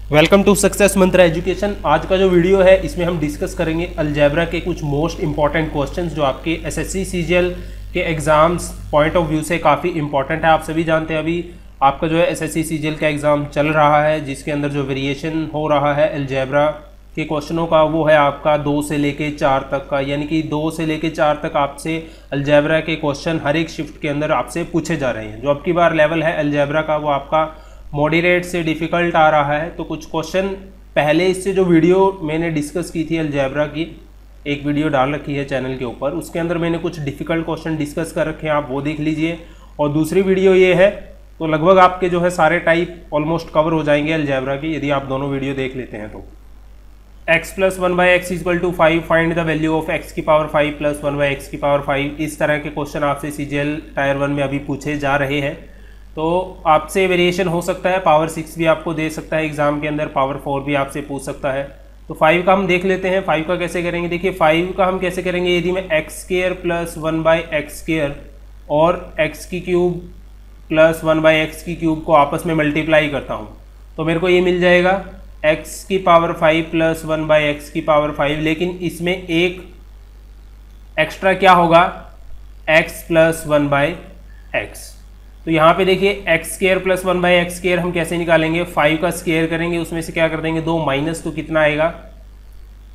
Welcome to success मंत्र education. आज का जो वीडियो है इसमें हम डिस्कस करेंगे अलजेब्रा के कुछ मोस्ट इंपॉर्टेंट क्वेश्चंस जो आपके एसएससी सीजीएल के एग्जाम्स पॉइंट ऑफ व्यू से काफ़ी इंपॉर्टेंट है। आप सभी जानते हैं अभी आपका जो है एसएससी सीजीएल का एग्ज़ाम चल रहा है, जिसके अंदर जो वेरिएशन हो रहा है अलजेब्रा के क्वेश्चनों का वो है आपका 2 से लेके 4 तक का, यानी कि 2 से लेके 4 तक आपसे अलजेब्रा के क्वेश्चन हर एक शिफ्ट के अंदर आपसे पूछे जा रहे हैं। जो अब की बार लेवल है अलजेब्रा का वो आपका मॉडरेट से डिफ़िकल्ट आ रहा है। तो कुछ क्वेश्चन पहले इससे जो वीडियो मैंने डिस्कस की थी अलजेब्रा की, एक वीडियो डाल रखी है चैनल के ऊपर, उसके अंदर मैंने कुछ डिफ़िकल्ट क्वेश्चन डिस्कस कर रखे हैं, आप वो देख लीजिए। और दूसरी वीडियो ये है, तो लगभग आपके जो है सारे टाइप ऑलमोस्ट कवर हो जाएंगे अलजेब्रा की यदि आप दोनों वीडियो देख लेते हैं। तो x + 1/x = 5, find the value of x की पावर 5 + 1/x की पावर 5। इस तरह के क्वेश्चन आपसे सीजीएल टायर 1 में अभी पूछे जा रहे हैं। तो आपसे वेरिएशन हो सकता है, पावर 6 भी आपको दे सकता है एग्जाम के अंदर, पावर 4 भी आपसे पूछ सकता है। तो 5 का हम देख लेते हैं, 5 का कैसे करेंगे। देखिए 5 का हम कैसे करेंगे, यदि मैं x² + 1/x² और x³ + 1/x³ को आपस में मल्टीप्लाई करता हूँ तो मेरे को ये मिल जाएगा x की पावर 5 + 1/x की पावर 5। लेकिन इसमें एक एक्स्ट्रा क्या होगा, x + 1/x। तो यहाँ पे देखिए x² + 1/x² हम कैसे निकालेंगे, 5 का स्क्वायर करेंगे, उसमें से क्या कर देंगे 2 माइनस, तो कितना आएगा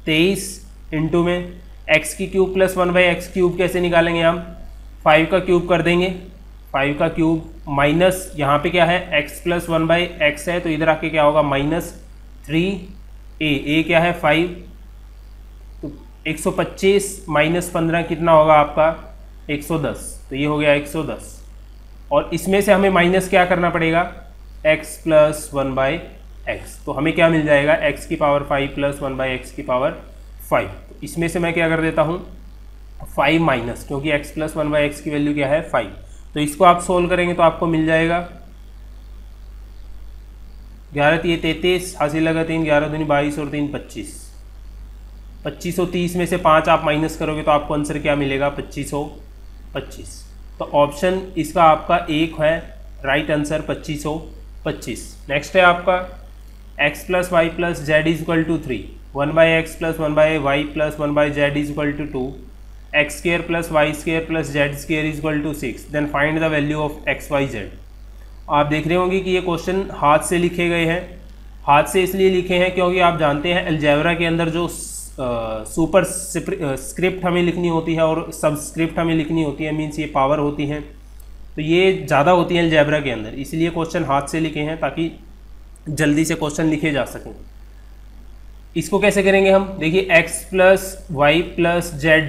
23 इंटू में x³ + 1/x³ कैसे निकालेंगे हम, 5 का क्यूब कर देंगे, 5 का क्यूब माइनस यहाँ पे क्या है x + 1/x है, तो इधर आके क्या होगा -3a क्या है 5, तो 125 - 15 कितना होगा आपका 110, तो ये हो गया 110। और इसमें से हमें माइनस क्या करना पड़ेगा x + 1/x, तो हमें क्या मिल जाएगा x की पावर 5 + 1/x की पावर 5। तो इसमें से मैं क्या कर देता हूँ 5 माइनस, क्योंकि x + 1/x की वैल्यू क्या है 5। तो इसको आप सोल्व करेंगे तो आपको मिल जाएगा 11 × 33, हासिल लगा 3, 11 दूनी 22 और 3 25, 2530 में से 5 आप माइनस करोगे तो आपको आंसर क्या मिलेगा 2525। तो ऑप्शन इसका आपका एक है राइट आंसर 2525। नेक्स्ट है आपका x + y + z = 3, 1/x + 1/y + 1/z = 2, x² + y² + z² = 6, then find the value of x, y, z। आप देख रहे होंगे कि ये क्वेश्चन हाथ से लिखे गए हैं। हाथ से इसलिए लिखे हैं क्योंकि आप जानते हैं अलजेब्रा के अंदर जो सुपर स्क्रिप्ट हमें लिखनी होती है और सबस्क्रिप्ट हमें लिखनी होती है, मीन्स ये पावर होती हैं, तो ये ज़्यादा होती हैं अलजेब्रा के अंदर, इसलिए क्वेश्चन हाथ से लिखे हैं ताकि जल्दी से क्वेश्चन लिखे जा सकें। इसको कैसे करेंगे हम, देखिए x + y + z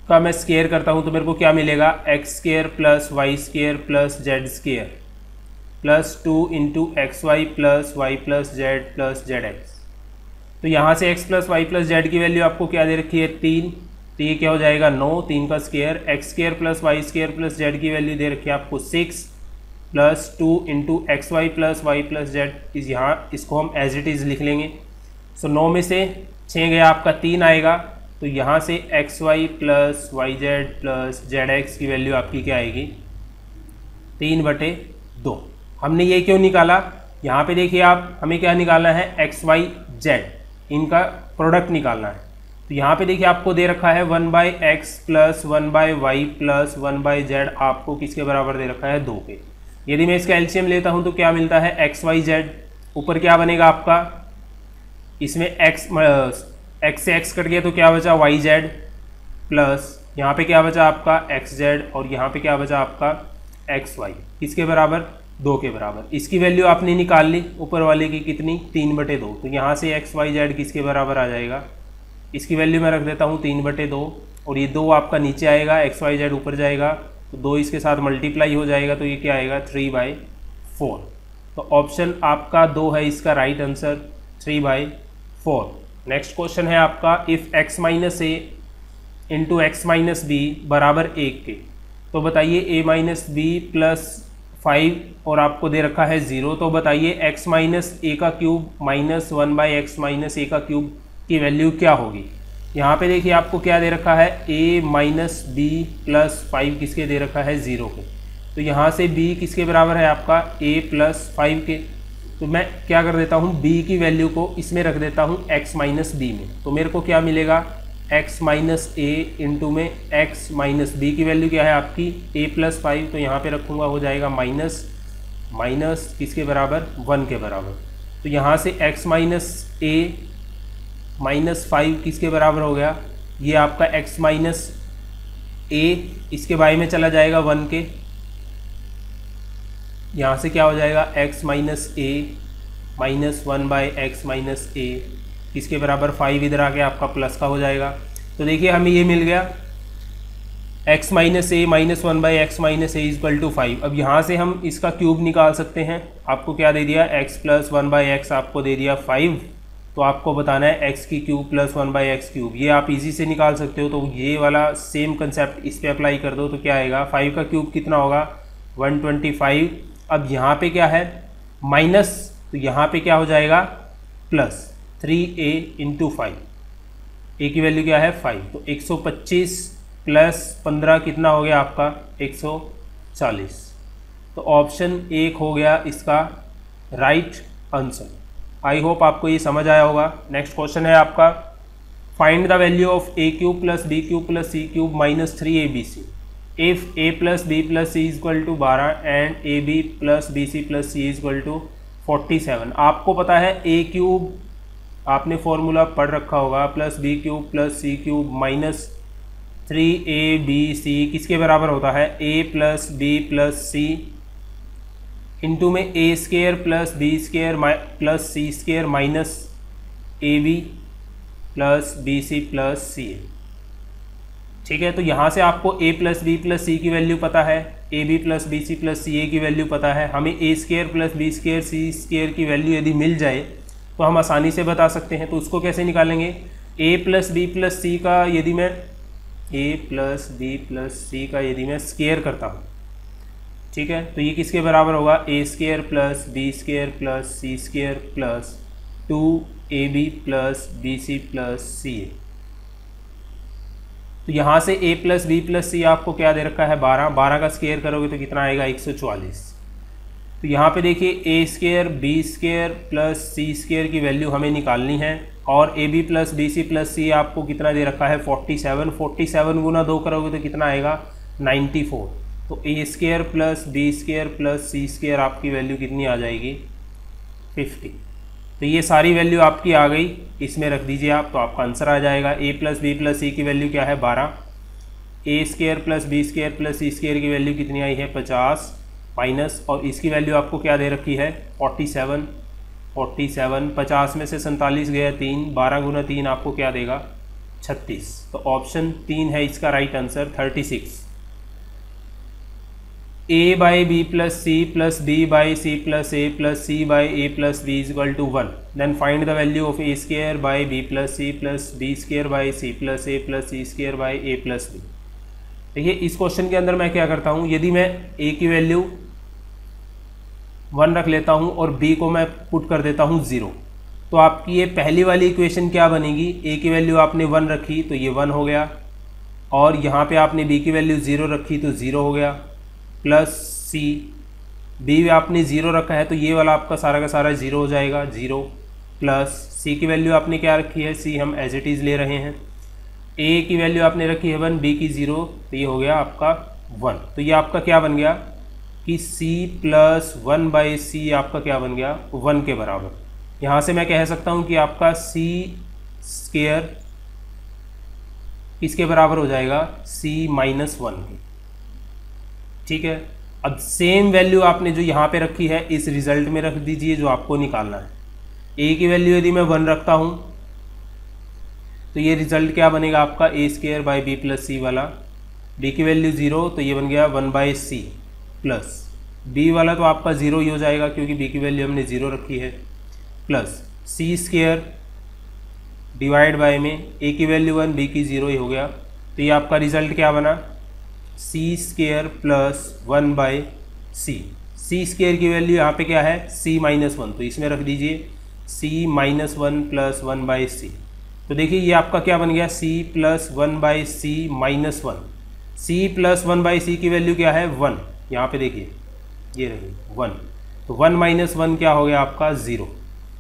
का मैं स्क्वायर करता हूँ तो मेरे को क्या मिलेगा x² + y² + z² + 2 × xy + y + z + zx। तो यहाँ से x + y + z की वैल्यू आपको क्या दे रखी है 3, तो ये क्या हो जाएगा 9, 3 का स्क्वायर, x² + y² + z की वैल्यू दे रखी है आपको 6 + 2 × xy + y + z इस यहाँ इसको हम एज इट इज़ लिख लेंगे। सो 9 में से 6 गया आपका 3 आएगा, तो यहाँ से xy + yz + zx की वैल्यू आपकी क्या आएगी 3/2। हमने ये क्यों निकाला, यहाँ पे देखिए आप हमें क्या निकालना है x y z, इनका प्रोडक्ट निकालना है। तो यहाँ पे देखिए आपको दे रखा है 1/x + 1/y + 1/z आपको किसके बराबर दे रखा है 2 के। यदि मैं इसका एलसीएम लेता हूँ तो क्या मिलता है x y z, ऊपर क्या बनेगा आपका, इसमें x से x कट गया तो क्या बचा y z, प्लस यहाँ पे क्या बचा आपका x z और यहाँ पे क्या बचा आपका x y, किसके बराबर 2 के बराबर। इसकी वैल्यू आपने निकाल ली ऊपर वाले की कितनी 3/2, तो यहाँ से x y z किसके बराबर आ जाएगा, इसकी वैल्यू मैं रख देता हूँ 3/2 और ये 2 आपका नीचे आएगा, x y z ऊपर जाएगा तो 2 इसके साथ मल्टीप्लाई हो जाएगा, तो ये क्या आएगा 3/4। तो ऑप्शन आपका 2 है इसका राइट आंसर 3/4। नेक्स्ट क्वेश्चन है आपका if x - a × x - b = 1 के, तो बताइए a - b + 5 और आपको दे रखा है 0, तो बताइए x - a का क्यूब - 1/x - a का क्यूब की वैल्यू क्या होगी। यहाँ पे देखिए आपको क्या दे रखा है a - b + 5 किसके दे रखा है 0 के, तो यहाँ से b किसके बराबर है आपका a + 5 के, तो मैं क्या कर देता हूँ, b की वैल्यू को इसमें रख देता हूँ x माइनस बी में। तो मेरे को क्या मिलेगा, x माइनस ए इंटू में x माइनस बी की वैल्यू क्या है आपकी a प्लस 5, तो यहाँ पे रखूँगा, हो जाएगा माइनस माइनस किसके बराबर, 1 के बराबर। तो यहाँ से x माइनस ए माइनस 5 किसके बराबर हो गया, ये आपका x माइनस ए, इसके बाई में चला जाएगा 1 के, यहाँ से क्या हो जाएगा x minus a minus 1 by x minus a किसके बराबर 5, इधर आके आपका प्लस का हो जाएगा। तो देखिए हमें ये मिल गया x minus a minus 1 by x minus a equal to 5। अब यहाँ से हम इसका क्यूब निकाल सकते हैं। आपको क्या दे दिया, x प्लस 1 बाई एक्स आपको दे दिया 5, तो आपको बताना है x की cube plus 1 by x cube. ये आप इजी से निकाल सकते हो, तो ये वाला सेम कंसेप्ट इस पे अप्लाई कर दो तो क्या आएगा, 5 का क्यूब कितना होगा 125। अब यहाँ पे क्या है माइनस, तो यहाँ पे क्या हो जाएगा प्लस 3a इंटू 5, a की वैल्यू क्या है 5, तो 125 प्लस 15 कितना हो गया आपका 140। तो ऑप्शन 1 हो गया इसका राइट आंसर। आई होप आपको ये समझ आया होगा। नेक्स्ट क्वेश्चन है आपका, find the value of a cube plus b cube plus c cube minus 3abc if a plus b plus c equal to 12 and ab plus bc plus c equal to 47। आपको पता है a cube आपने formula पढ़ रखा होगा, plus b cube plus c cube minus 3abc किसके बराबर होता है, a plus b plus c into में a square plus b square plus c square minus ab plus bc plus c। ठीक है, तो यहाँ से आपको a plus B plus c की वैल्यू पता है, a B plus B C plus C a की वैल्यू पता है। हमें a square plus B square C square की वैल्यू यदि मिल जाए तो हम आसानी से बता सकते हैं। तो उसको कैसे निकालेंगे, a प्लस बी प्लस सी का यदि मैं a प्लस बी प्लस सी का यदि मैं स्केयर करता हूँ, ठीक है, तो ये किसके बराबर होगा, a square plus B square plus C square plus 2ab plus B C plus C A. तो यहाँ से a plus B plus C आपको क्या दे रखा है 12, 12 का स्केयर करोगे तो कितना आएगा 144। तो यहाँ पे देखिए a square B square plus C square की वैल्यू हमें निकालनी है, और A B plus B C plus C आपको कितना दे रखा है 47, 47 गुना 2 करोगे तो कितना आएगा 94। तो a square plus B square plus C square आपकी वैल्यू कितनी आ जाएगी 50। तो ये सारी वैल्यू आपकी आ गई, इसमें रख दीजिए आप, तो आपका आंसर आ जाएगा। a plus B plus c की वैल्यू क्या है 12, a square plus B square plus C square की वैल्यू कितनी आई है 50 माइनस, और इसकी वैल्यू आपको क्या दे रखी है 47, 50 में से 47 गया 3, 12 गुना 3 आपको क्या देगा 36। तो ऑप्शन 3 है इसका right answer 36। a by B plus c plus b by c plus a plus c by A plus b is equal to 1। Then find the value of a square by B plus c plus B square by c plus a plus C square by A plus b. देखिए इस question के अंदर मैं क्या करता हूँ, यदि मैं a की वैल्यू 1 रख लेता हूँ और b को मैं पुट कर देता हूँ 0, तो आपकी ये पहली वाली इक्वेशन क्या बनेगी, a की वैल्यू आपने 1 रखी तो ये 1 हो गया, और यहाँ पे आपने b की वैल्यू 0 रखी तो 0 हो गया, प्लस c, b आपने 0 रखा है तो ये वाला आपका सारा का सारा 0 हो जाएगा 0, प्लस c की वैल्यू आपने क्या रखी है, c हम एज इट इज़ ले रहे हैं, a की वैल्यू आपने रखी है 1, b की 0, तो ये हो गया आपका 1। तो ये आपका क्या बन गया कि c प्लस 1 बाई सी आपका क्या बन गया 1 के बराबर। यहाँ से मैं कह सकता हूँ कि आपका c स्केयर किसके बराबर हो जाएगा c माइनस 1 के। ठीक है, अब सेम वैल्यू आपने जो यहाँ पे रखी है इस रिजल्ट में रख दीजिए जो आपको निकालना है। a की वैल्यू यदि मैं 1 रखता हूँ तो ये रिजल्ट क्या बनेगा आपका a square by B plus C वाला, b की वैल्यू 0 तो ये बन गया 1 बाई सी, प्लस b वाला तो आपका 0 ही हो जाएगा क्योंकि b की वैल्यू हमने 0 रखी है, plus c square divide by में a की वैल्यू 1 b की 0 ही हो गया। तो ये आपका रिजल्ट क्या बना c square plus 1 by c. c square की वैल्यू यहाँ पे क्या है c माइनस 1, तो इसमें रख दीजिए c माइनस 1 प्लस 1 बाई सी। तो देखिए ये आपका क्या बन गया c plus 1 by C minus 1। c plus 1 by C की वैल्यू क्या है 1, यहाँ पे देखिए ये रही 1, तो 1 माइनस 1 क्या हो गया आपका 0।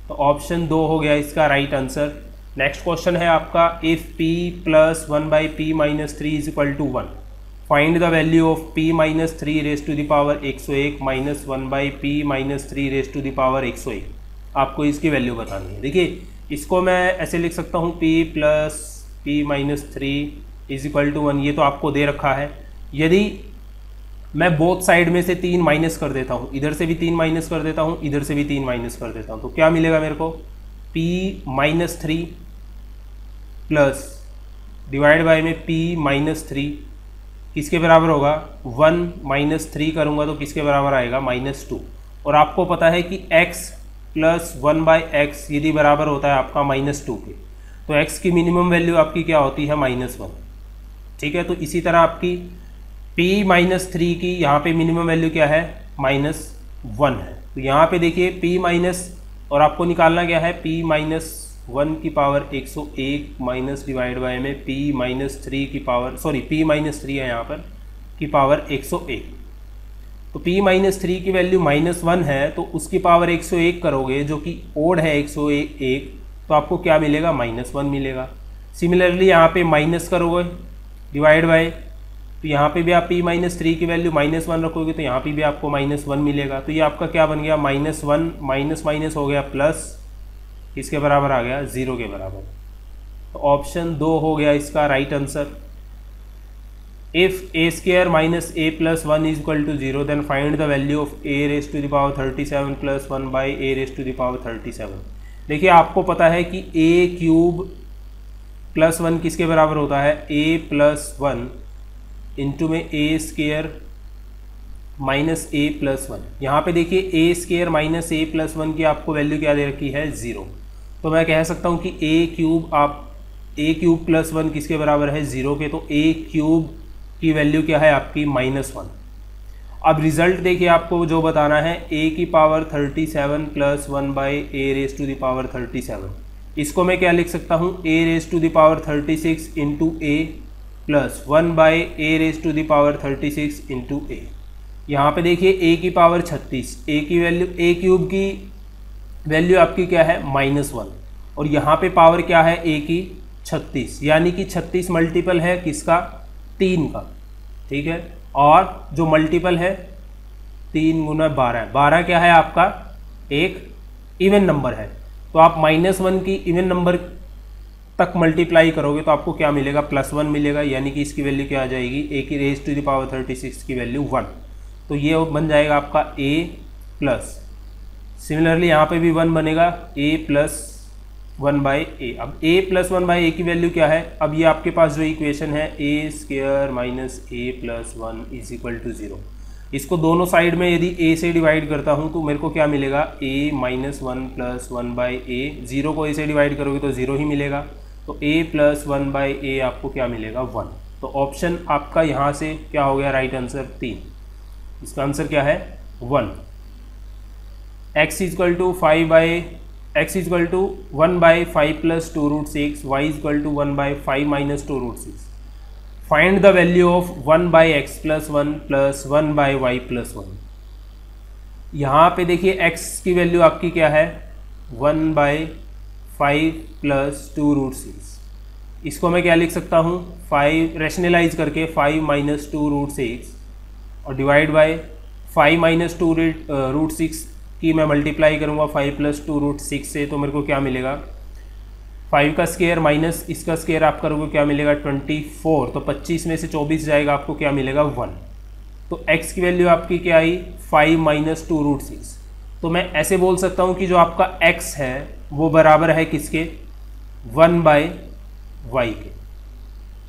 तो ऑप्शन 2 हो गया इसका राइट आंसर। नेक्स्ट क्वेश्चन है आपका if p plus 1 by p minus 3 is equal to 1 find the value of p minus 3 raise to the power 101 minus 1 by p minus 3 raise to the power 101। आपको इसकी value बतानी है। देखिए इसको मैं ऐसे लिख सकता हूँ p plus p minus 3 is equal to 1, ये तो आपको दे रखा है। यदि मैं बोथ साइड में से 3 माइनस कर देता हूँ, इधर से भी 3 माइनस कर देता हूँ, इधर से भी 3 माइनस कर देता हूँ, तो क्या मिलेगा मेरे को p minus 3 plus divide by में p माइनस 3 किसके बराबर होगा 1 माइनस 3 करूँगा तो किसके बराबर आएगा -2। और आपको पता है कि x प्लस 1 बाई एक्स यदि बराबर होता है आपका -2 के, तो x की मिनिमम वैल्यू आपकी क्या होती है -1। ठीक है, तो इसी तरह आपकी p माइनस 3 की यहाँ पे मिनिमम वैल्यू क्या है -1 है। तो यहाँ पे देखिए p माइनस, और आपको निकालना क्या है p माइनस 1 की पावर 101 माइनस डिवाइड बाय में p माइनस 3 की पावर, सॉरी p माइनस 3 है यहाँ पर, की पावर 101। तो p माइनस 3 की वैल्यू -1 है, तो उसकी पावर 101 करोगे जो कि ओड है 101, तो आपको क्या मिलेगा -1 मिलेगा। सिमिलरली यहाँ पे माइनस करोगे डिवाइड बाय, तो यहाँ पे भी आप p माइनस 3 की वैल्यू -1 रखोगे तो यहाँ पे भी आपको -1 मिलेगा। तो ये आपका क्या बन गया -1 माइनस माइनस हो गया प्लस, किसके बराबर आ गया 0 के बराबर। तो ऑप्शन 2 हो गया इसका right answer. If a square minus a plus 1 is equal to 0 then find the value of a raise to the power 37 plus 1 by a raise to the power 37। देखिए आपको पता है कि a क्यूब प्लस 1 किसके बराबर होता है a plus 1 into में a square minus a plus 1। यहाँ पे देखिए a square minus a plus 1 की आपको वैल्यू क्या दे रखी है 0। तो मैं कह सकता हूँ कि a क्यूब प्लस 1 किसके बराबर है 0 के, तो a क्यूब की वैल्यू क्या है आपकी -1। अब रिजल्ट देखिए आपको जो बताना है a की power 37 plus 1 by a raise to the power 37। इसको मैं क्या लिख सकता हूँ a raise to the power 36 into a plus 1 by a raise to the power 36 into a। यहाँ पे देखिए a की पावर 36, a की वैल्यू, a क्यूब की वैल्यू आपकी क्या है -1, और यहाँ पे पावर क्या है a की 36, यानी कि 36 मल्टीपल है किसका 3 का। ठीक है, और जो मल्टीपल है 3 गुना 12, 12 क्या है आपका एक इवन नंबर है। तो आप -1 की इवन नंबर तक मल्टीप्लाई करोगे तो आपको क्या मिलेगा +1 मिलेगा, यानी कि इसकी वैल्यू क्या आ जाएगी a की रेज टू द पावर 36 की वैल्यू 1। तो ये बन जाएगा आपका a प्लस, सिमिलरली यहाँ पे भी 1 बनेगा a प्लस 1 बाई ए। अब a प्लस 1 बाई ए की वैल्यू क्या है, अब ये आपके पास जो इक्वेशन है a square minus a plus 1 is equal to 0, इसको दोनों साइड में यदि a से डिवाइड करता हूँ तो मेरे को क्या मिलेगा a माइनस 1 प्लस 1 बाई ए। 0 को a से डिवाइड करोगे तो 0 ही मिलेगा, तो a प्लस 1 बाई ए आपको क्या मिलेगा 1। तो ऑप्शन आपका यहाँ से क्या हो गया राइट आंसर 3। इसका आंसर क्या है 1। x is equal to 5 by x is equal to 1 by 5 plus 2 root 6, y is equal to 1 by 5 minus 2 root 6। Find the value of 1 by x plus 1 plus 1 by y plus 1। यहाँ पे देखिए x की value आपकी क्या है 1 बाई 5 प्लस 2 रूट 6। इसको मैं क्या लिख सकता हूँ 5 रैशनलाइज करके 5 माइनस 2 रूट 6 और डिवाइड बाय 5 माइनस 2 रूट 6 की मैं मल्टीप्लाई करूँगा 5 प्लस 2 रूट 6 से, तो मेरे को क्या मिलेगा 5 का स्क्वायर माइनस इसका स्क्वायर आप करोगे क्या मिलेगा 24। तो 25 में से 24 जाएगा, आपको क्या मिलेगा 1। तो x की वैल्यू आपकी क्या आई 5 माइनस 2 रूट 6। तो मैं ऐसे बोल सकता हूँ कि जो आपका x है वो बराबर है किसके 1 बाई वाई के।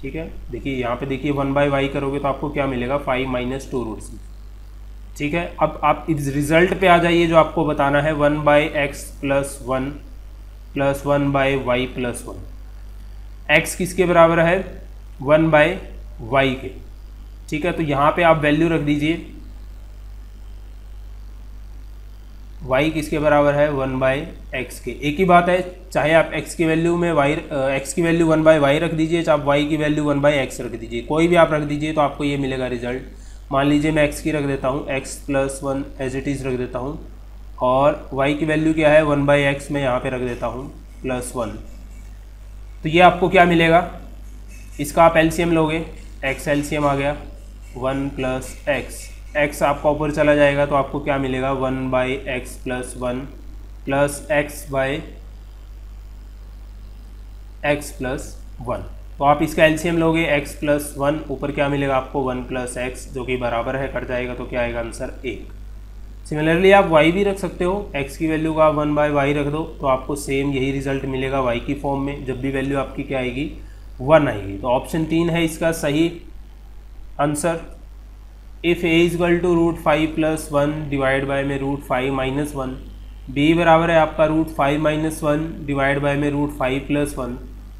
ठीक है, देखिए यहाँ पे देखिए 1 बाई वाई करोगे तो आपको क्या मिलेगा 5 माइनस 2 रूट 6। ठीक है, अब आप इस रिजल्ट पे आ जाइए जो आपको बताना है 1 by x plus 1 plus 1 by y plus 1। X किसके बराबर है 1 बाई वाई के। ठीक है, तो यहाँ पे आप वैल्यू रख दीजिए y किसके बराबर है 1 बाई एक्स के। एक ही बात है, चाहे आप x की वैल्यू में x की वैल्यू 1 बाई वाई रख दीजिए, चाहे आप y की वैल्यू 1 बाई एक्स रख दीजिए, कोई भी आप रख दीजिए तो आपको ये मिलेगा रिजल्ट। मान लीजिए मैं x की रख देता हूँ, x plus 1 as it is रख देता हूँ और y की वैल्यू क्या है 1/x में यहाँ पे रख देता हूँ +1। तो ये आपको क्या मिलेगा, इसका आप एलसीएम लोगे, x एलसीएम आ गया 1 + x, x आपका ऊपर चला जाएगा तो आपको क्या मिलेगा 1/x + 1 + x + 1। तो आप इसका एलसीएम लोगे x + 1, ऊपर क्या मिलेगा आपको 1 + x, जो कि बराबर है, कट जाएगा तो क्या आएगा आंसर 1। सिमिलरली आप y भी रख सकते हो, x की वैल्यू का आप 1/y रख दो तो आपको सेम यही रिजल्ट मिलेगा y की फॉर्म में, जब भी वैल्यू आपकी क्या आएगी 1 आएगी। तो ऑप्शन 3 है इसका सही answer. If a = √5 + 1 divide by में √5 - 1, b बराबर है आपका √5 - 1 डिवाइड बाय में √5 + 1,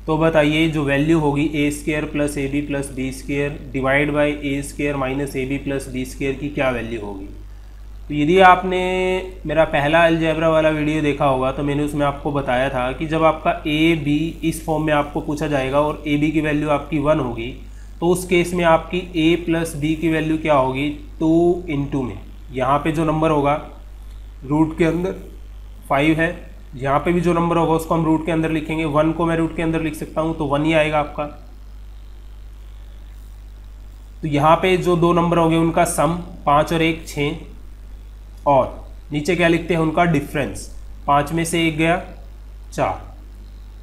तो बताइए जो वैल्यू होगी a² + ab + b² divide by a² - ab + b² की क्या वैल्यू होगी। तो यदि आपने मेरा पहला अलजेब्रा वाला वीडियो देखा होगा तो मैंने उसमें आपको बताया था कि जब आपका ए बी इस फॉर्म में आपको पूछा जाएगा और ए बी की वैल्यू आपकी 1 होगी, तो उस केस में आपकी a + b की वैल्यू क्या होगी 2 × में, यहाँ पे जो नंबर होगा रूट के अंदर 5 है, यहाँ पे भी जो नंबर होगा उसको हम रूट के अंदर लिखेंगे, 1 को मैं रूट के अंदर लिख सकता हूँ तो 1 ही आएगा आपका। तो यहाँ पे जो दो नंबर होंगे उनका सम 5 और 1 6, और नीचे क्या लिखते हैं उनका डिफरेंस, 5 में से 1 गया 4,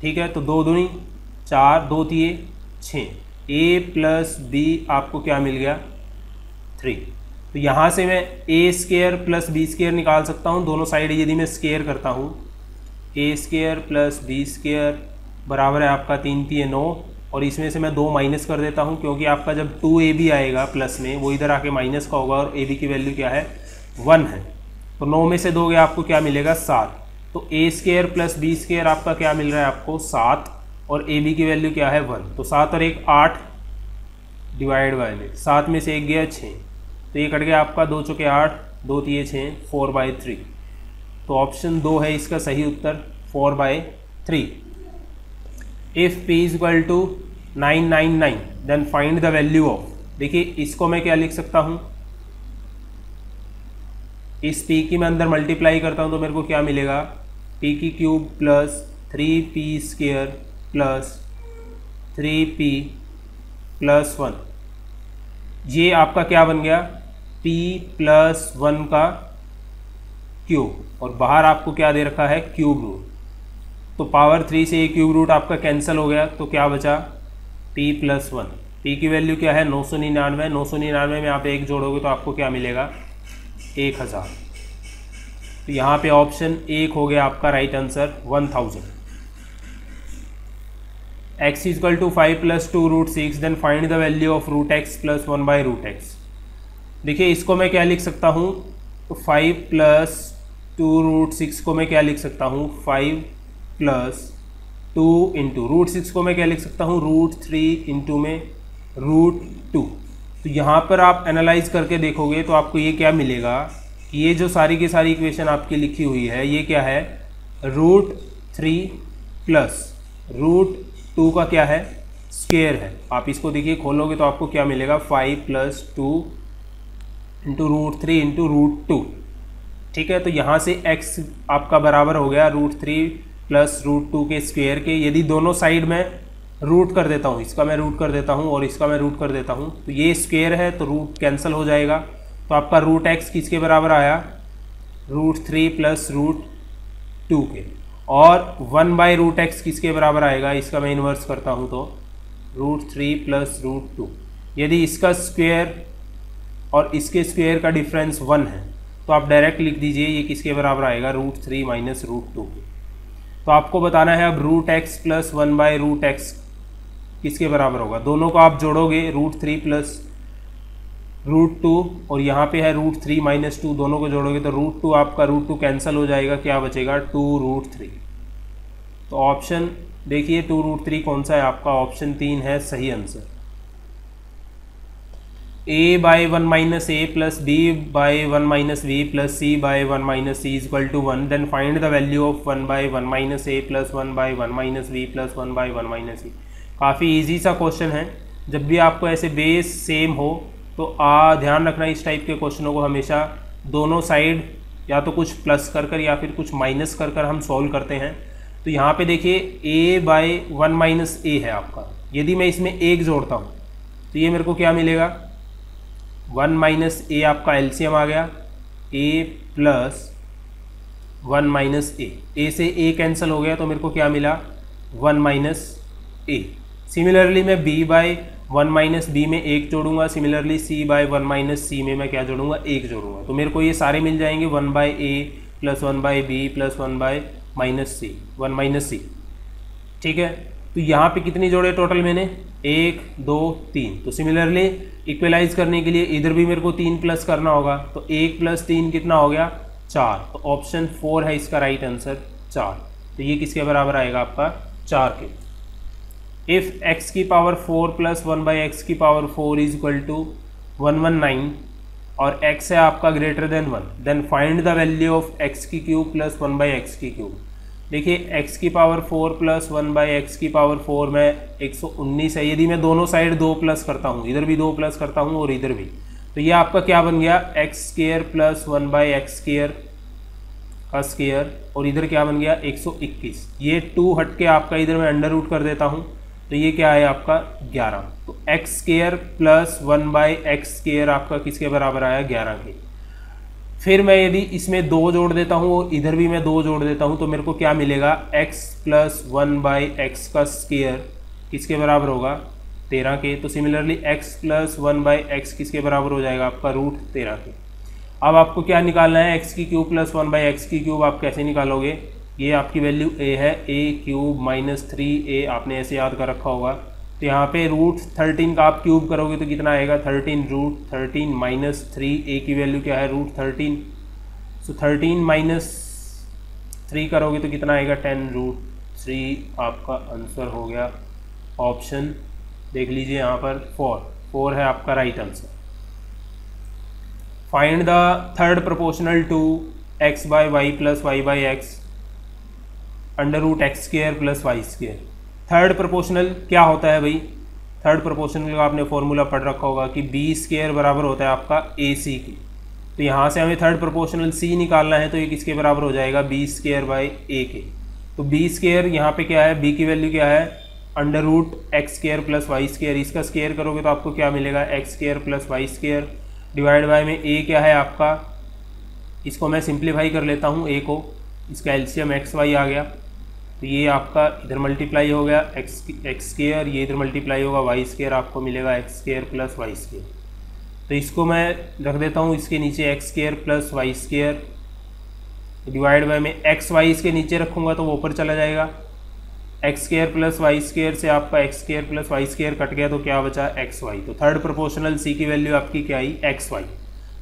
ठीक है, तो 2 दूनी 4, 2 तिये 6, a + b आपको क्या मिल गया 3। तो यहाँ से मैं a² + b² निकाल सकता हूँ, दोनों साइड यदि मैं स्क्वायर करता हूँ a² + b² बराबर है आपका 3 तिये 9, और इसमें से मैं 2 माइनस कर देता हूँ क्योंकि आपका जब 2ab आएगा प्लस में वो इधर आके माइनस का होगा, और ab की वैल्यू क्या है 1 है, तो 9 में से 2 गया आपको क्या मिलेगा 7। तो a² + b² आपका क्या मिल रहा है आपको 7, और ab की वैल्यू क्या है 1, तो 7 और 1 8 डिवाइड बाय में 7 में से 1 गया 6, तो ये कट गया आपका 2 चौके 8, 2 तिये 6, 4/3। तो ऑप्शन 2 है इसका सही उत्तर 4/3। If p = 999 then find the value of, देखिए इसको मैं क्या लिख सकता हूँ, इस p की मैं अंदर मल्टीप्लाई करता हूँ तो मेरे को क्या मिलेगा p³ + 3p² + 3p + 1, ये आपका क्या बन गया p + 1 का क्यूब, और बाहर आपको क्या दे रखा है क्यूब रूट, तो पावर 3 से ये क्यूब रूट आपका कैंसिल हो गया, तो क्या बचा p + 1, p की वैल्यू क्या है 999, 999 में आप 1 जोड़ोगे तो आपको क्या मिलेगा 1000। तो यहाँ पे ऑप्शन 1 हो गया आपका right answer 1000। x = 5 + 2 √6 then find the value of √x + 1/√x। देखिए इसको मैं क्या लिख सकता हूँ, तो 5 + 2 √6 को मैं क्या लिख सकता हूँ 5 + 2 × √6 को मैं क्या लिख सकता हूँ √3 × में √2। तो यहाँ पर आप एनालाइज करके देखोगे तो आपको ये क्या मिलेगा कि ये जो सारी की सारी इक्वेशन आपकी लिखी हुई है ये क्या है √3 + √2 का क्या है स्क्वायर है। आप इसको देखिए खोलोगे तो आपको क्या मिलेगा 5 + 2 × √3 × √2, ठीक है। तो यहाँ से x आपका बराबर हो गया √3 + √2 के स्क्वायर के। यदि दोनों साइड में रूट कर देता हूँ, इसका मैं रूट कर देता हूँ और इसका मैं रूट कर देता हूँ, तो ये स्क्वायर है तो रूट कैंसिल हो जाएगा, तो आपका √x किसके बराबर आया √3 + √2 के, और 1/√x किसके बराबर आएगा, इसका मैं इन्वर्स करता हूँ तो √3 + √2। यदि इसका स्क्वायर और इसके स्क्वायर का डिफरेंस 1 है तो आप डायरेक्ट लिख दीजिए ये किसके बराबर आएगा √3 - √2। तो आपको बताना है अब √x + 1/√x किसके बराबर होगा। दोनों को आप जोड़ोगे √3 + √2 और यहाँ पे है √3 - 2, दोनों को जोड़ोगे तो √2 आपका √2 कैंसिल हो जाएगा, क्या बचेगा 2√3। तो ऑप्शन देखिए 2√3 कौन सा है आपका, ऑप्शन 3 है सही answer. a/1 - a + b/1 - b + c/1 - c = 1 then find the value of 1/1 - a + 1/1 - b + 1/1 - c। काफ़ी इजी सा क्वेश्चन है। जब भी आपको ऐसे बेस सेम हो तो ध्यान रखना इस टाइप के क्वेश्चनों को हमेशा दोनों साइड या तो कुछ प्लस कर कर या फिर कुछ माइनस कर कर हम सॉल्व करते हैं। तो यहाँ पे देखिए a बाई 1 माइनस ए है आपका, यदि मैं इसमें 1 जोड़ता हूँ तो ये मेरे को क्या मिलेगा, 1 माइनस ए आपका एलसीएम आ गया, a प्लस 1 माइनस ए से a कैंसिल हो गया तो मेरे को क्या मिला, 1 माइनस ए। सिमिलरली मैं b बाई 1 माइनस बी में 1 जोड़ूंगा, सिमिलरली c बाई 1 माइनस सी में मैं क्या जोड़ूंगा, 1 जोड़ूंगा। तो मेरे को ये सारे मिल जाएंगे 1 by A plus 1 by B plus 1 by minus C, 1 minus C. ठीक है, तो यहाँ पे कितनी जोड़े टोटल मैंने, 1 2 3। तो सिमिलरली इक्वलाइज करने के लिए इधर भी मेरे को 3 प्लस करना होगा, तो 1 प्लस 3 कितना हो गया, 4। तो ऑप्शन 4 है इसका राइट आंसर, 4। तो ये किसके बराबर आएगा आपका, 4 के। इफ़ x की पावर 4 प्लस 1 बाई एक्स की पावर 4 इज इक्वल टू 119 और x है आपका greater than 1, then find the value of x की क्यूब प्लस 1 बाई एक्स की क्यूब। देखिए x की पावर 4 प्लस 1 बाई एक्स की पावर 4 में 119 है, यदि मैं दोनों साइड 2 प्लस करता हूँ, इधर भी 2 प्लस करता हूँ और इधर भी, तो ये आपका क्या बन गया, x square plus 1 by x square का स्क्वायर, और इधर क्या बन गया 121। ये 2 हट के आपका इधर मैं अंडर रूट कर देता हूँ, तो ये क्या है आपका 11। तो x square plus 1 by x square आपका किसके बराबर आया, 11 के। फिर मैं यदि इसमें 2 जोड़ देता हूँ और इधर भी मैं 2 जोड़ देता हूँ तो मेरे को क्या मिलेगा, x प्लस 1 बाई एक्स का स्क्वायर किसके बराबर होगा, 13 के। तो similarly x plus 1 by x किसके बराबर हो जाएगा आपका, रूट 13 के। अब आपको क्या निकालना है, x की क्यूब प्लस 1 बाई एक्स की क्यूब। आप कैसे निकालोगे, ये आपकी वैल्यू a है, a क्यूब माइनस 3a आपने ऐसे याद कर रखा होगा। तो यहाँ पे रूट 13 का आप क्यूब करोगे तो कितना आएगा, 13 रूट 13 माइनस 3a की वैल्यू क्या है, रूट 13। सो 13 माइनस 3 करोगे तो कितना आएगा, 10 रूट 3 आपका आंसर हो गया। ऑप्शन देख लीजिए यहाँ पर 4 है आपका right answer. Find the third proportional to x by y plus Y by x under root x square plus y square. Third proportional क्या होता है भाई, थर्ड प्रोपोर्शनल का आपने फॉर्मूला पढ़ रखा होगा कि बी स्क्वायर बराबर होता है आपका ए सी की। तो यहाँ से हमें थर्ड प्रोपोर्शनल सी निकालना है, तो ये किसके बराबर हो जाएगा, बी स्क्वायर बाई ए के। तो बी स्क्वायर यहाँ पे क्या है, बी की वैल्यू क्या है, under root x square plus y square. इसका स्क्वायर करोगे तो आपको क्या मिलेगा, x square plus y square divide by में ए क्या है आपका, इसको मैं सिंप्लीफाई कर लेता हूँ ए को, इसका एलसीएम एक्स वाई आ गया। तो ये आपका इधर मल्टीप्लाई हो गया एक्स स्क्वायर, ये इधर मल्टीप्लाई होगा वाई स्क्वायर, आपको मिलेगा x square plus y square. तो इसको मैं रख देता हूँ इसके नीचे x square plus y square divide by में एक्स वाई इसके नीचे रखूँगा तो वो ऊपर चला जाएगा। X square plus y square से आपका x square plus y square cut गया तो क्या बचा, एक्स वाई। तो थर्ड प्रोपोर्शनल सी की वैल्यू आपकी क्या आई, एक्स वाई।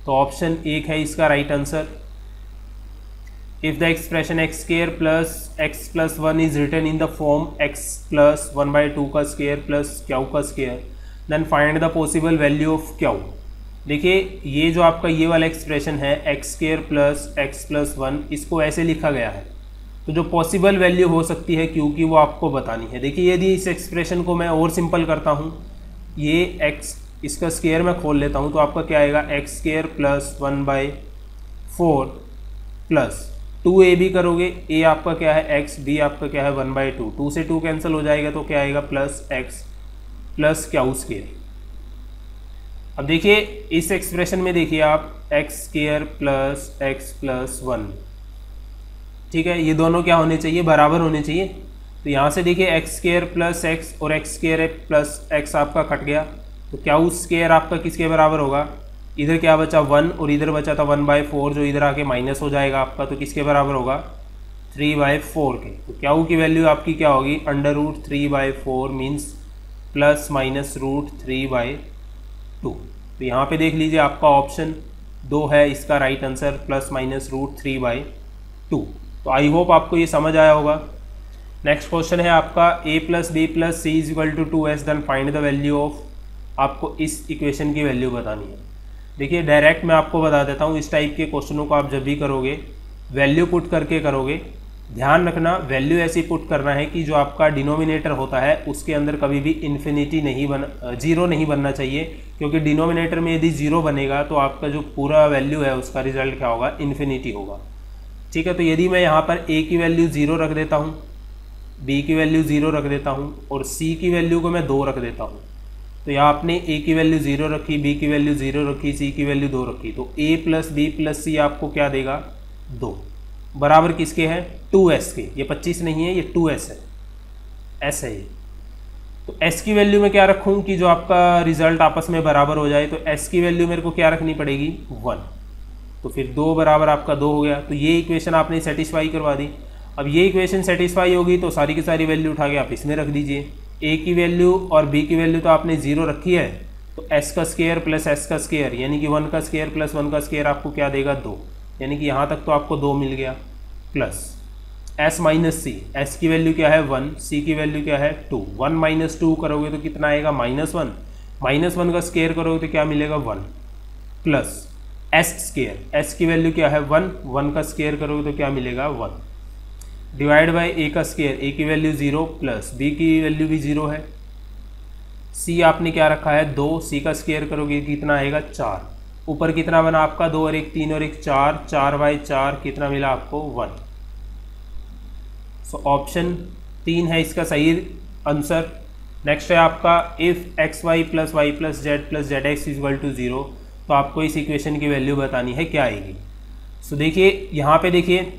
तो ऑप्शन 1 है इसका right answer. If the expression x square plus x plus 1 is written in the form x plus 1 by 2 का square plus q का square, then find the possible value of q। देखिए ये जो आपका ये वाला एक्सप्रेशन है x square plus x plus 1, इसको ऐसे लिखा गया है, तो जो पॉसिबल वैल्यू हो सकती है q की वो आपको बतानी है। देखिए यदि इस एक्सप्रेशन को मैं और सिंपल करता हूँ, ये x इसका स्क्वायर मैं खोल लेता हूँ तो आपका क्या आएगा, x square plus 1 by 4 plus 2ab करोगे, a आपका क्या है x, b आपका क्या है 1 बाई 2, 2 से 2 कैंसिल हो जाएगा तो क्या आएगा plus x plus Q square. अब देखिए इस एक्सप्रेशन में देखिए आप x square plus x plus 1, ठीक है, ये दोनों क्या होने चाहिए, बराबर होने चाहिए। तो यहाँ से देखिए x स्क्वायर प्लस x और x स्क्वायर प्लस x आपका कट गया, तो क्यू स्क्वायर आपका किसके बराबर होगा, इधर क्या बचा 1 और इधर बचा था 1 बाई 4 जो इधर आके माइनस हो जाएगा आपका, तो किसके बराबर होगा 3 बाई 4 के। तो क्यू की वैल्यू आपकी क्या होगी, under root 3 by 4 means plus minus root 3 by 2। तो यहाँ पे देख लीजिए आपका ऑप्शन 2 है इसका right answer, plus minus root 3 by 2। तो आई होप आपको ये समझ आया होगा। नेक्स्ट क्वेश्चन है आपका a plus B plus c is equal to 2s, then find the value of, आपको इस इक्वेशन की वैल्यू बतानी है। देखिए डायरेक्ट मैं आपको बता देता हूँ, इस टाइप के क्वेश्चनों को आप जब भी करोगे वैल्यू पुट करके करोगे, ध्यान रखना वैल्यू ऐसी पुट करना है कि जो आपका डिनोमिनेटर होता है उसके अंदर कभी भी इन्फिनिटी नहीं जीरो नहीं बनना चाहिए, क्योंकि डिनोमिनेटर में यदि जीरो बनेगा तो आपका जो पूरा वैल्यू है उसका रिजल्ट क्या होगा, इन्फिनिटी होगा। ठीक है, तो यदि मैं यहाँ पर a की वैल्यू 0 रख देता हूँ, b की वैल्यू 0 रख देता हूँ और c की वैल्यू को मैं 2 रख देता हूँ, तो यहाँ आपने a की वैल्यू 0 रखी, b की वैल्यू 0 रखी, c की वैल्यू 2 रखी, तो a plus B plus C आपको क्या देगा, 2 बराबर किसके है, 2s के। ये 25 नहीं है, ये 2s है, s है ये। तो s की वैल्यू में क्या रखूँ कि जो आपका रिजल्ट आपस में बराबर हो जाए, तो s की वैल्यू मेरे को क्या रखनी पड़ेगी, 1। तो फिर 2 बराबर आपका 2 हो गया, तो ये इक्वेशन आपने सेटिस्फाई करवा दी। अब ये इक्वेशन सेटिस्फाई होगी तो सारी की सारी वैल्यू उठा के आप इसमें रख दीजिए। a की वैल्यू और b की वैल्यू तो आपने 0 रखी है, तो s का स्क्वायर प्लस s का स्क्वायर यानी कि 1 का स्क्वायर प्लस 1 का स्क्वायर आपको क्या देगा, 2, यानी कि यहाँ तक तो आपको 2 मिल गया, प्लस s माइनस सी, s की वैल्यू क्या है 1, c की वैल्यू क्या है 2, 1 माइनस 2 करोगे तो कितना आएगा, -1, -1 का स्क्वायर करोगे तो क्या मिलेगा 1, प्लस s स्क्वायर, s की वैल्यू क्या है 1, 1 का स्क्वायर करोगे तो क्या मिलेगा 1, डिवाइड बाय a का स्क्वायर, a की वैल्यू 0 प्लस b की वैल्यू भी 0 है, c आपने क्या रखा है 2, c का स्क्वायर करोगे कितना आएगा 4, ऊपर कितना बना आपका 2 और 1 3 और 1 4, 4 बाई 4 कितना मिला आपको 1। सो ऑप्शन 3 है इसका सही आंसर। नेक्स्ट है आपका if x y plus Y plus z x equal to 0, तो आपको इस इक्वेशन की वैल्यू बतानी है क्या आएगी। सो देखिए यहाँ पे देखिए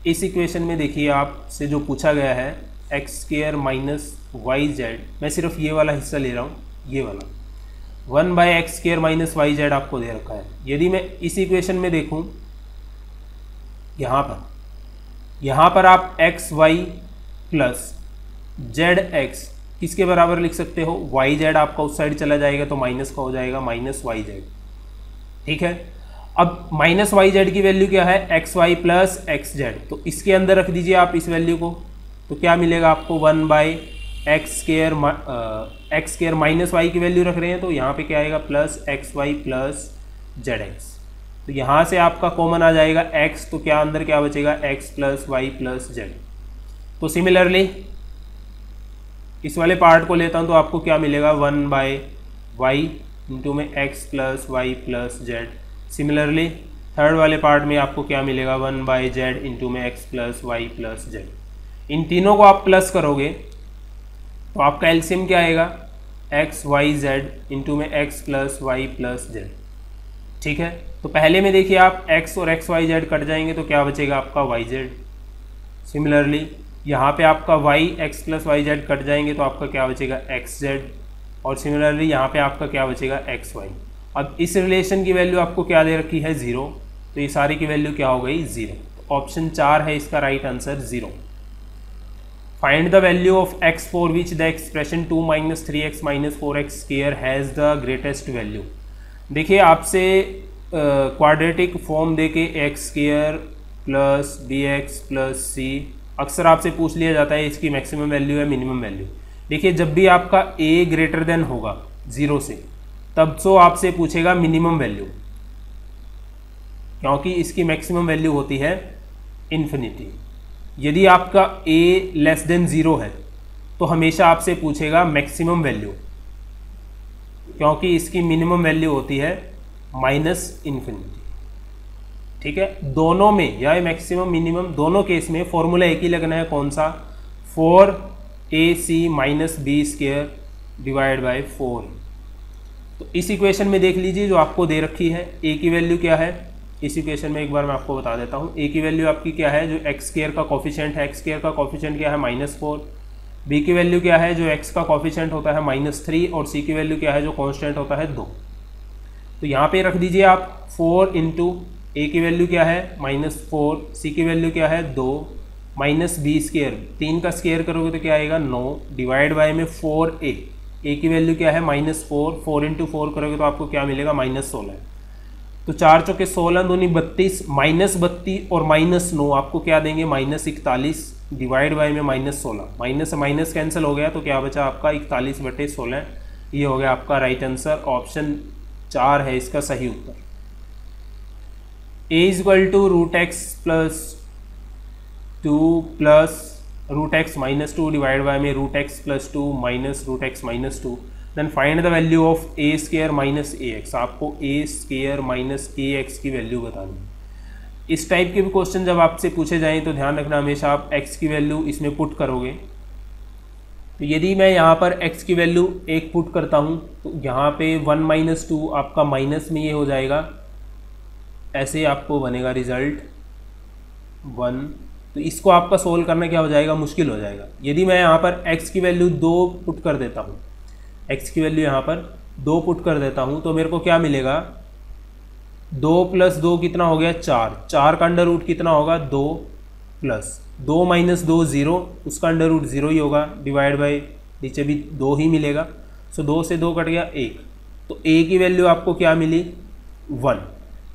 इस इक्वेशन में देखिए आपसे जो पूछा गया है x square minus y z, मैं सिर्फ ये वाला हिस्सा ले रहा हूँ, ये वाला 1 by x square minus y z आपको दे रखा है। यदि मैं इस इक्वेशन में देखूँ यहाँ पर आप x y plus z x किसके बराबर लिख सकते हो, वाई जेड आपका उस साइड चला जाएगा तो माइनस का हो जाएगा, माइनस वाई जेड। ठीक है, अब माइनस वाई जेड की वैल्यू क्या है, x y plus x z, तो इसके अंदर रख दीजिए आप इस वैल्यू को, तो क्या मिलेगा आपको 1 by x square minus y की वैल्यू रख रहे हैं तो यहाँ पे क्या आएगा plus x y plus z x, तो यहाँ से आपका कॉमन आ जाएगा x, तो क्या अंदर क्या बचेगा x plus Y plus z. तो सिमिलरली इस वाले पार्ट को लेता हूँ तो आपको क्या मिलेगा 1 बाई वाई इंटू में x plus Y plus Z. Similarly third वाले पार्ट में आपको क्या मिलेगा 1 बाई जेड इंटू में x plus Y plus Z. इन तीनों को आप प्लस करोगे तो आपका एलसीएम क्या आएगा x वाई जेड इंटू में x plus Y plus z. ठीक है, तो पहले में देखिए आप x और x वाई जेड कट जाएंगे तो क्या बचेगा आपका वाई जेड। सिमिलरली यहाँ पे आपका y x plus y z cut जाएंगे तो आपका क्या बचेगा एक्स जेड, और सिमिलरली यहाँ पे आपका क्या बचेगा एक्स वाई। अब इस रिलेशन की वैल्यू आपको क्या दे रखी है 0, तो ये सारी की वैल्यू क्या हो गई 0। तो ऑप्शन 4 है इसका right answer 0। Find the value of x for which the expression 2 minus 3x minus 4x square has the greatest value. देखिए आपसे क्वाड्रेटिक फॉर्म देके X square plus B X plus C अक्सर आपसे पूछ लिया जाता है इसकी मैक्सिमम वैल्यू है मिनिमम वैल्यू। देखिए जब भी आपका a ग्रेटर देन होगा 0 से तब तो आपसे पूछेगा मिनिमम वैल्यू, क्योंकि इसकी मैक्सिमम वैल्यू होती है इन्फिनिटी। यदि आपका a लेस देन 0 है तो हमेशा आपसे पूछेगा मैक्सिमम वैल्यू, क्योंकि इसकी मिनिमम वैल्यू होती है माइनस इन्फिनिटी। ठीक है, दोनों में या मैक्सिमम मिनिमम दोनों केस में फॉर्मूला एक ही लगना है, कौन सा 4ac minus b square divide by 4। तो इस इक्वेशन में देख लीजिए जो आपको दे रखी है a की वैल्यू क्या है, इस इक्वेशन में एक बार मैं आपको बता देता हूँ। a की वैल्यू आपकी क्या है, जो एक्स स्क्वायर का कॉफिशिएंट है, एक्स स्क्वायर का कॉफिशिएंट क्या है -4। b की वैल्यू क्या है, जो x का कॉफिशिएंट होता है -3, और c की वैल्यू क्या है, जो कांस्टेंट होता है 2। तो यहाँ पे रख दीजिए आप 4 इंटू a की वैल्यू क्या है -4, c की वैल्यू क्या है 2, माइनस बी स्क्वायर 3 का स्क्वायर करोगे तो क्या आएगा 9, डिवाइड बाय में 4a, a की वैल्यू क्या है -4, 4 इंटू 4 करोगे तो आपको क्या मिलेगा -16। तो 4 चौके 16 दूनी 32, -32 और -9 आपको क्या देंगे -41, डिवाइड बाय में -16, माइनस से माइनस कैंसिल हो गया तो क्या बचा आपका 41/16। ये हो गया आपका राइट आंसर, ऑप्शन 4 है इसका सही उत्तर। a equal to √x plus 2 plus root X minus 2 divide by में root X plus 2 minus root X minus 2, then find the value of A square minus A X. आपको A square minus A X की value बतानी है। इस type के भी question जब आपसे पूछे जाएं तो ध्यान रखना हमेशा आप x की वैल्यू इसमें पुट करोगे। तो यदि मैं यहाँ पर x की वैल्यू 1 पुट करता हूँ तो यहाँ पे 1 माइनस 2 आपका माइनस में ये हो जाएगा, ऐसे आपको बनेगा रिजल्ट 1। तो इसको आपका सोल्व करना क्या हो जाएगा, मुश्किल हो जाएगा। यदि मैं यहाँ पर x की वैल्यू 2 पुट कर देता हूँ, x की वैल्यू यहाँ पर 2 पुट कर देता हूँ तो मेरे को क्या मिलेगा, 2 प्लस 2 कितना हो गया 4, 4 का अंडर रूट कितना होगा 2 प्लस 2 माइनस 2 0, उसका अंडर रूट 0 ही होगा, डिवाइड बाय नीचे भी 2 ही मिलेगा। सो 2 से 2 कट गया 1, तो a की वैल्यू आपको क्या मिली 1।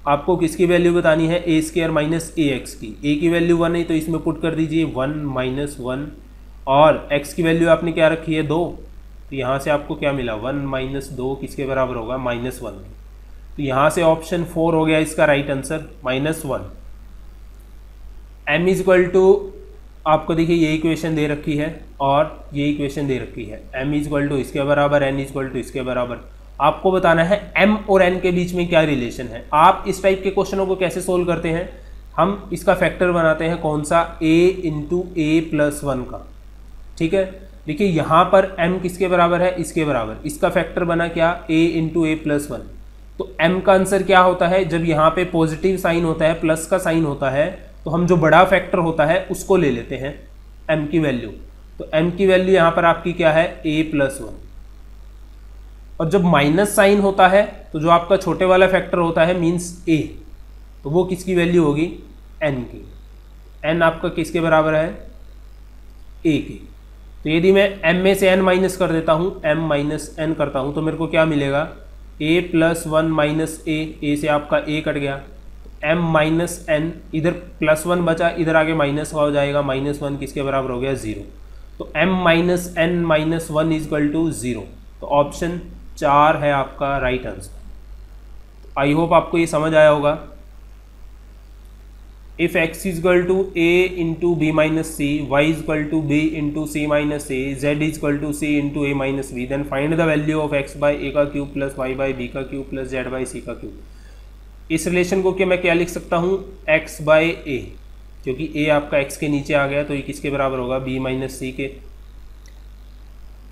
आपको किसकी वैल्यू बतानी है, ए स्क्वायर माइनस ए एक्स की। a की वैल्यू 1 है तो इसमें पुट कर दीजिए 1 माइनस 1, और x की वैल्यू आपने क्या रखी है 2, तो यहाँ से आपको क्या मिला 1 माइनस 2 किसके बराबर होगा -1। तो यहाँ से ऑप्शन 4 हो गया इसका right answer -1। m is equal to, आपको देखिए ये इक्वेशन दे रखी है और ये इक्वेशन दे रखी है, m इज इक्वल टू इसके बराबर, n इज इक्वल टू इसके बराबर। आपको बताना है m और n के बीच में क्या रिलेशन है। आप इस टाइप के क्वेश्चनों को कैसे सोल्व करते हैं, हम इसका फैक्टर बनाते हैं कौन सा, a इंटू ए प्लस 1 का। ठीक है, देखिए यहाँ पर m किसके बराबर है, इसके बराबर, इसका फैक्टर बना क्या a इंटू ए प्लस 1। तो m का आंसर क्या होता है, जब यहाँ पे पॉजिटिव साइन होता है, प्लस का साइन होता है, तो हम जो बड़ा फैक्टर होता है उसको ले लेते हैं m की वैल्यू। तो m की वैल्यू यहाँ पर आपकी क्या है a प्लस 1, और जब माइनस साइन होता है तो जो आपका छोटे वाला फैक्टर होता है मीन्स a, तो वो किसकी वैल्यू होगी n की। n आपका किसके बराबर है a की। तो यदि मैं m में से n माइनस कर देता हूँ, m माइनस n करता हूँ, तो मेरे को क्या मिलेगा a प्लस 1 माइनस a से आपका a कट गया, m माइनस n, इधर प्लस 1 बचा, इधर आगे माइनस का हो जाएगा, -1 किसके बराबर हो गया 0। तो m minus n minus 1 is equal to 0। तो ऑप्शन 4 है आपका राइट आंसर। आई होप आपको ये समझ आया होगा। If x is equal to a into b minus c, y is equal to b into c minus a, z is equal to c into a minus b, then find the value of x by a का cube plus y by b का cube plus z by c का cube. इस relation को मैं क्या लिख सकता हूँ, x by a, क्योंकि a आपका x के नीचे आ गया तो ये किसके बराबर होगा b माइनस c के।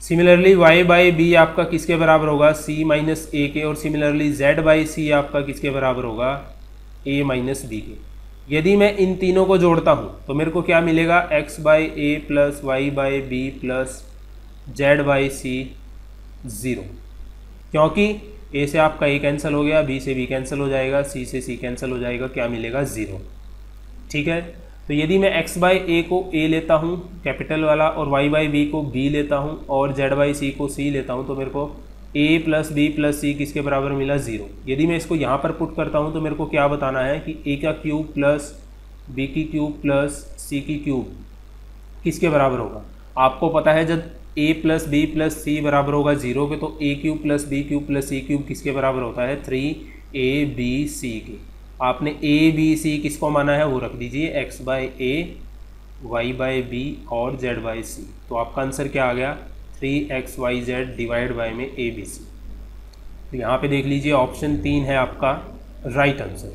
सिमिलरली y by b आपका किसके बराबर होगा c माइनस a के, और सिमिलरली z by c आपका किसके बराबर होगा a माइनस b के। यदि मैं इन तीनों को जोड़ता हूँ तो मेरे को क्या मिलेगा, x by A plus Y by B plus Z by C 0, क्योंकि a से आपका a कैंसिल हो गया, b से b कैंसिल हो जाएगा, c से c कैंसिल हो जाएगा, क्या मिलेगा 0। ठीक है, तो यदि मैं x बाई ए को a लेता हूँ कैपिटल वाला, और y बाई b को b लेता हूँ, और z बाई c को c लेता हूँ, तो मेरे को a प्लस बी प्लस सी किसके बराबर मिला 0। यदि मैं इसको यहाँ पर पुट करता हूँ तो मेरे को क्या बताना है कि a का क्यूब प्लस b की क्यूब प्लस c की क्यूब किसके बराबर होगा। आपको पता है जब a plus B plus c बराबर होगा 0 के, तो a cube plus b cube plus c cube किसके बराबर होता है 3ab के। आपने a b c किसको माना है वो रख दीजिए, x by a, y by b और z बाई सी। तो आपका आंसर क्या आ गया 3xyz डिवाइड बाय में abc। तो यहाँ पे देख लीजिए ऑप्शन 3 है आपका right answer.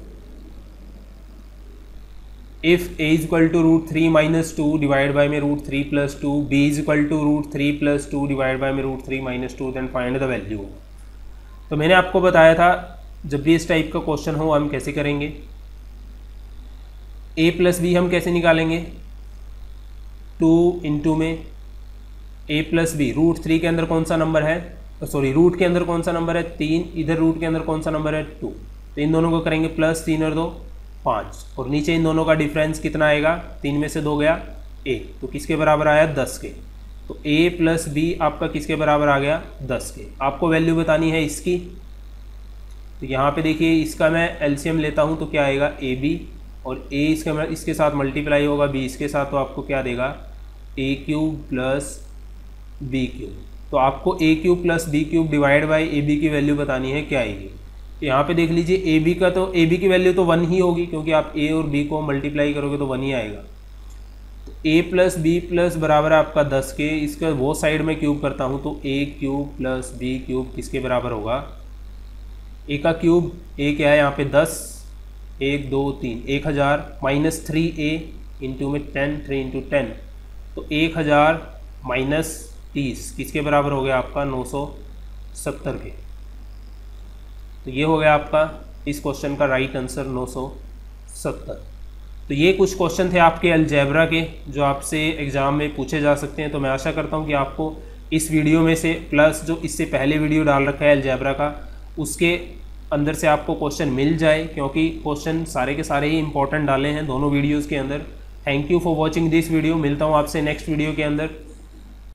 If a is equal to root 3 minus 2 divide by में root 3 plus 2, b is equal to root 3 plus 2 divide by में root 3 minus 2, then find the value. तो मैंने आपको बताया था जब भी इस टाइप का क्वेश्चन हो हम कैसे करेंगे, a प्लस बी हम कैसे निकालेंगे, 2 इंटू में a प्लस बी, रूट 3 के अंदर कौन सा नंबर है, सॉरी रूट के अंदर कौन सा नंबर है 3, इधर रूट के अंदर कौन सा नंबर है 2, तो इन दोनों को करेंगे प्लस 3 और 2 5, और नीचे इन दोनों का डिफरेंस कितना आएगा, 3 में से 2 गया a, तो किसके बराबर आया 10 के। तो a प्लस बी आपका किसके बराबर आ गया 10 के। आपको वैल्यू बतानी है इसकी, तो यहाँ पे देखिए इसका मैं एलसीएम लेता हूँ तो क्या आएगा ab, और a इसके साथ मल्टीप्लाई होगा b इसके साथ, तो आपको क्या देगा a cube plus b cube. तो आपको a cube plus b cube divide by a b की वैल्यू बतानी है क्या आएगी। तो यहाँ पे देख लीजिए ए बी का, तो ए बी की वैल्यू तो 1 ही होगी, क्योंकि आप a और b को मल्टीप्लाई करोगे तो 1 ही आएगा। ए प्लस बी प्लस बराबर है आपका 10 के, इसका वो साइड में क्यूब करता हूँ तो ए क्यूब प्लस बी क्यूब किसके बराबर होगा, ए का क्यूब, ए क्या है यहाँ पे 10, 1 2 3 1000 माइनस 3a इंटू में 10, 3 इंटू 10 तो 1000 माइनस 30 किसके बराबर हो गया आपका 970 के। तो ये हो गया आपका इस क्वेश्चन का राइट आंसर 970। तो ये कुछ क्वेश्चन थे आपके अलजेब्रा के जो आपसे एग्ज़ाम में पूछे जा सकते हैं। तो मैं आशा करता हूँ कि आपको इस वीडियो में से प्लस जो इससे पहले वीडियो डाल रखा है अलजेब्रा का उसके अंदर से आपको क्वेश्चन मिल जाए, क्योंकि क्वेश्चन सारे के सारे ही इंपॉर्टेंट डाले हैं दोनों वीडियोज़ के अंदर। Thank you for watching this video. मिलता हूँ आपसे नेक्स्ट वीडियो के अंदर।